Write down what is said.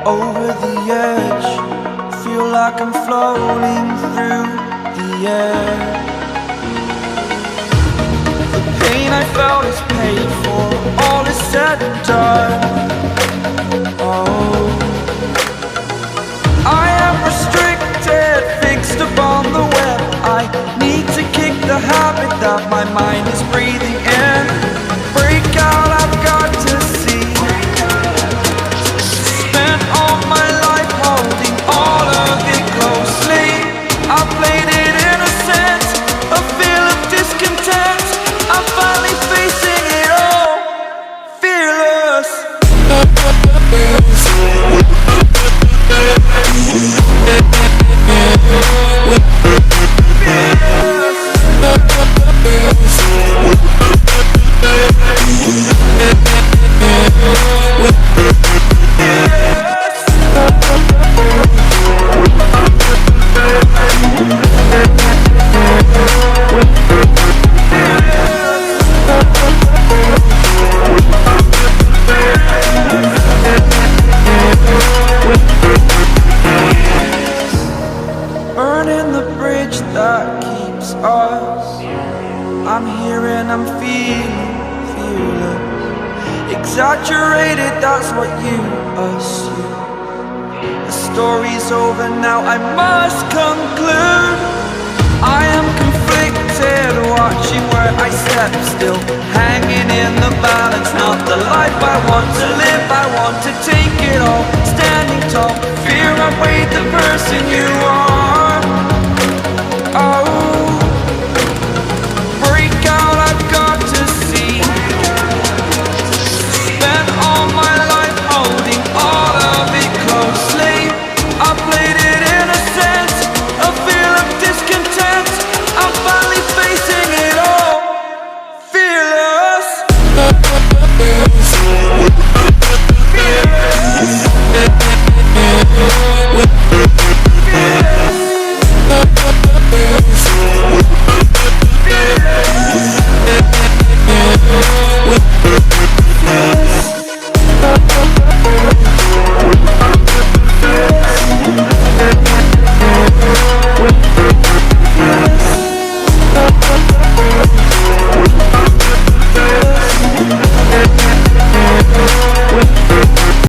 over the edge. Feel like I'm floating through the air. The pain I felt is paid for, all is said and done. Oh, I am restricted, fixed upon the web. I need to kick the habit that my mind is breathing in. Break out, I've got to see. Spent all my life holding all of it closely. I played it innocent, a feel of discontent. I'm finally facing it all, fearless. Burning the bridge that keeps us. I'm here and I'm feeling fearless. Exaggerated, that's what you assume. The story's over now, I must conclude. I am conflicted, watching where I step still, hanging in the balance. Not the life I want to live, I want to take it all. Standing tall, fear I weighed the person you are.